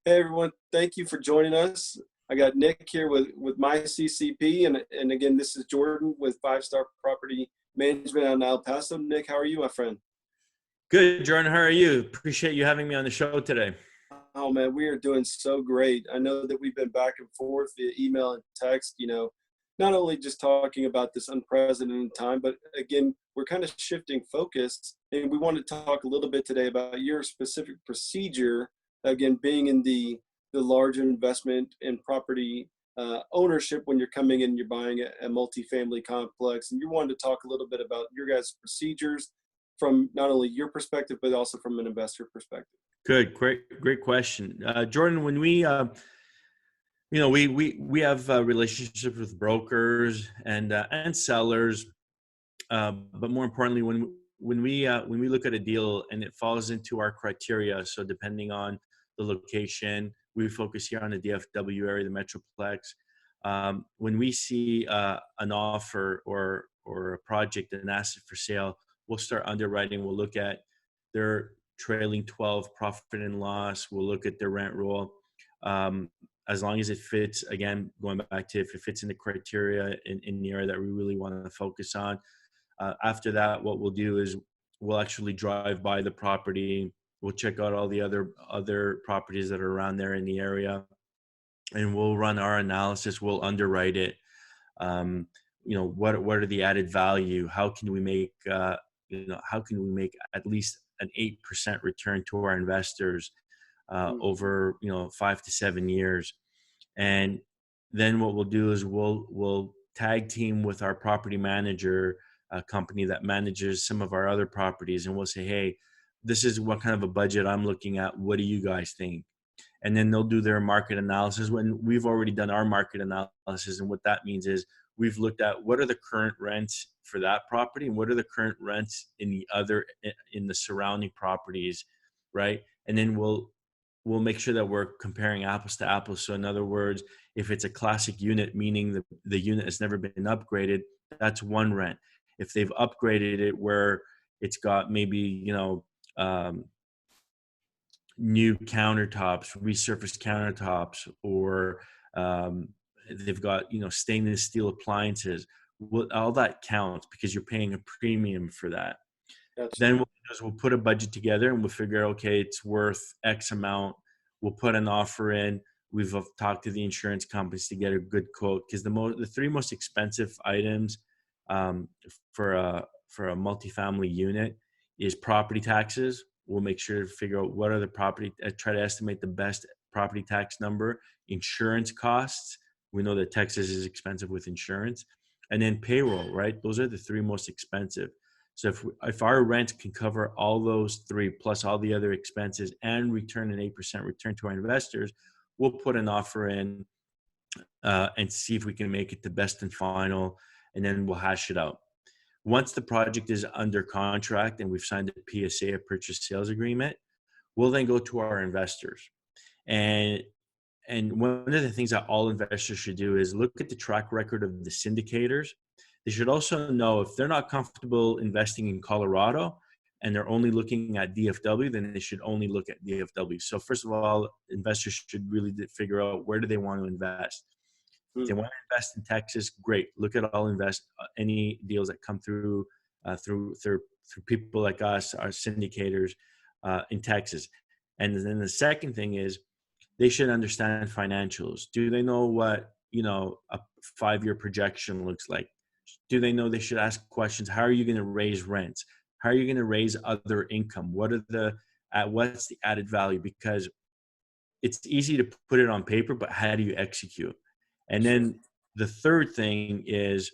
Hey everyone, thank you for joining us. I got Nick here with my CCP, and again, this is Jordan with Five Star Property Management out in El Paso. Nick, how are you, my friend? Good, Jordan. How are you? Appreciate you having me on the show today. Oh man, we are doing so great. I know that we've been back and forth via email and text, not only just talking about this unprecedented time, but again, we're kind of shifting focus. And we want to talk a little bit today about your specific procedure, again, being in the larger investment in property ownership when you're coming in, you're buying a multifamily complex. And you wanted to talk a little bit about your guys' procedures from not only your perspective, but also from an investor perspective. Good, great question, Jordan. When we have relationships with brokers and sellers, but more importantly, when we look at a deal and it falls into our criteria. So depending on the location, we focus here on the DFW area, the Metroplex. When we see an offer or a project, an asset for sale, we'll start underwriting. We'll look at their trailing 12 profit and loss. We'll look at their rent roll. As long as it fits, again, going back to if it fits in the criteria in the area that we really want to focus on. After that, what we'll do is we'll actually drive by the property. We'll check out all the other properties that are around there in the area, and we'll run our analysis. We'll underwrite it. What are the added value? How can we make at least an 8% return to our investors over 5 to 7 years? And then what we'll do is we'll tag team with our property manager, a company that manages some of our other properties, and we'll say, hey, this is what kind of a budget I'm looking at. What do you guys think? And then they'll do their market analysis when we've already done our market analysis. And what that means is we've looked at what are the current rents for that property and what are the current rents in the surrounding properties, right? And then we'll make sure that we're comparing apples to apples. So in other words, if it's a classic unit, meaning the unit has never been upgraded, that's one rent. If they've upgraded it where it's got maybe new countertops, resurfaced countertops, or they've got stainless steel appliances, all that counts because you're paying a premium for that. Gotcha. Then what we'll do is we'll put a budget together and we'll figure, okay, it's worth X amount. We'll put an offer in. We've talked to the insurance companies to get a good quote because the three most expensive items for a multifamily unit is property taxes. We'll make sure to figure out what are the try to estimate the best property tax number. Insurance costs. We know that Texas is expensive with insurance, and then payroll. Right, those are the three most expensive. So if our rent can cover all those three plus all the other expenses and return an 8% return to our investors, we'll put an offer in and see if we can make it the best and final, and then we'll hash it out. Once the project is under contract and we've signed a PSA, a purchase sales agreement, we'll then go to our investors. And one of the things that all investors should do is look at the track record of the syndicators. They should also know if they're not comfortable investing in Colorado and they're only looking at DFW, then they should only look at DFW. So first of all, investors should really figure out where do they want to invest. If they want to invest in Texas, great. Look at any deals that come through people like us, our syndicators in Texas. And then the second thing is they should understand financials. Do they know what a 5-year projection looks like? Do they know they should ask questions? How are you going to raise rents? How are you going to raise other income? What's the added value? Because it's easy to put it on paper, but how do you execute? And then the third thing is,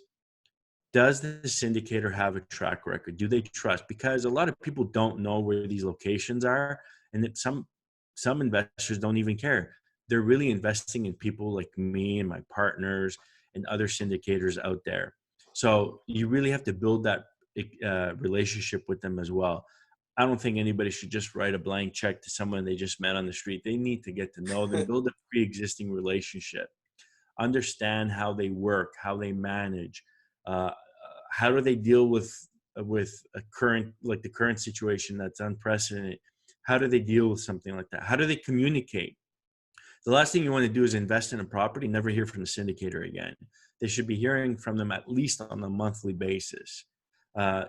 does the syndicator have a track record? Do they trust? Because a lot of people don't know where these locations are, and that some investors don't even care. They're really investing in people like me and my partners and other syndicators out there. So you really have to build that relationship with them as well. I don't think anybody should just write a blank check to someone they just met on the street. They need to get to know them, build a pre-existing relationship, understand how they work, how they manage, how do they deal with the current situation that's unprecedented. How do they deal with something like that? How do they communicate? The last thing you want to do is invest in a property, never hear from the syndicator again. They should be hearing from them at least on a monthly basis.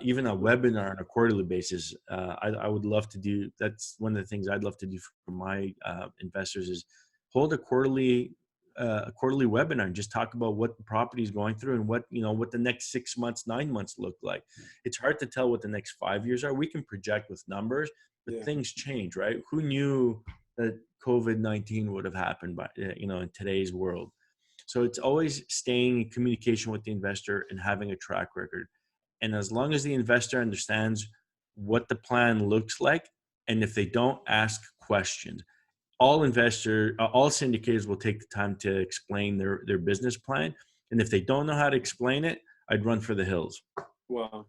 Even a webinar on a quarterly basis. I would love to do. That's one of the things I'd love to do for my investors is hold a quarterly webinar and just talk about what the property is going through and what the next 6 months, 9 months look like. It's hard to tell what the next 5 years are. We can project with numbers, but Yeah. things change, right? Who knew that COVID-19 would have happened by in today's world? So it's always staying in communication with the investor and having a track record. And as long as the investor understands what the plan looks like, and if they don't ask questions, all syndicators will take the time to explain their business plan. And if they don't know how to explain it, I'd run for the hills. Wow.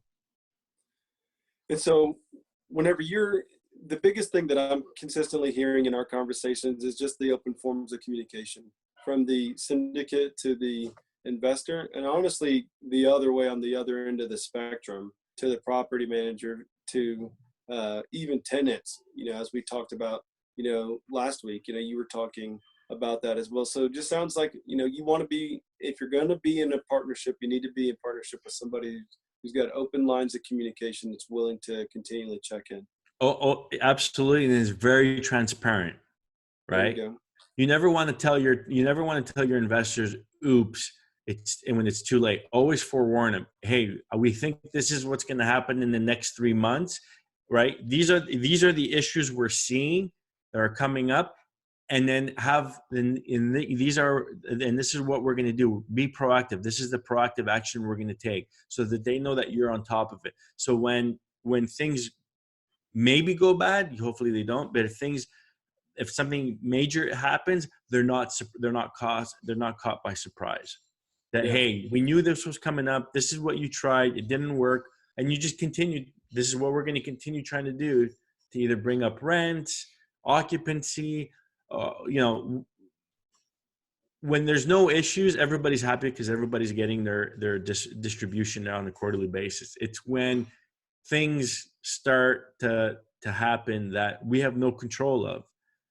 And so whenever the biggest thing that I'm consistently hearing in our conversations is just the open forms of communication from the syndicate to the investor, and honestly, the other way on the other end of the spectrum to the property manager to even tenants, as we talked about, last week, you were talking about that as well. So it just sounds like, you want to be, if you're going to be in a partnership, you need to be in partnership with somebody who's got open lines of communication that's willing to continually check in. Oh, absolutely. And it's very transparent, right? There you go. You never want to tell your investors, oops, and when it's too late. Always forewarn them. Hey, we think this is what's going to happen in the next 3 months, right? These are the issues we're seeing that are coming up, and then this is what we're going to do. Be proactive. This is the proactive action we're going to take, so that they know that you're on top of it. So when things maybe go bad, hopefully they don't, but if something major happens, they're not caught by surprise. That, Yeah. Hey, we knew this was coming up. This is what you tried. It didn't work. And you just continued. This is what we're going to continue trying to do to either bring up rent, occupancy. When there's no issues, everybody's happy because everybody's getting their distribution on a quarterly basis. It's when things start to happen that we have no control of.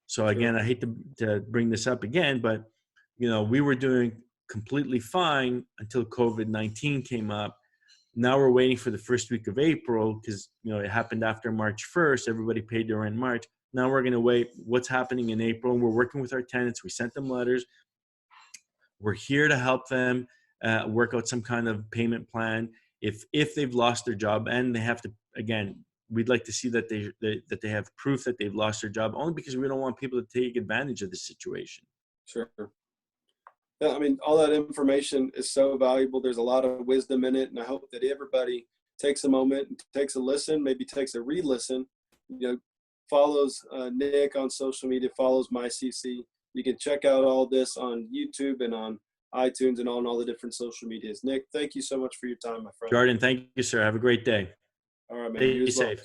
So again, I hate to bring this up again, but we were doing completely fine until COVID-19 came up. Now we're waiting for the first week of April because it happened after March 1st. Everybody paid their rent in March. Now we're going to wait. What's happening in April? And we're working with our tenants. We sent them letters. We're here to help them work out some kind of payment plan if they've lost their job, and they have to, again, we'd like to see that they have proof that they've lost their job, only because we don't want people to take advantage of the situation. Sure. Yeah, I mean, all that information is so valuable. There's a lot of wisdom in it, and I hope that everybody takes a moment and takes a listen, maybe takes a re-listen, follows Nick on social media, follows MyCC. You can check out all this on YouTube and on iTunes and on all the different social medias. Nick, thank you so much for your time, my friend. Jordan, thank you, sir. Have a great day. All right, man. Stay safe.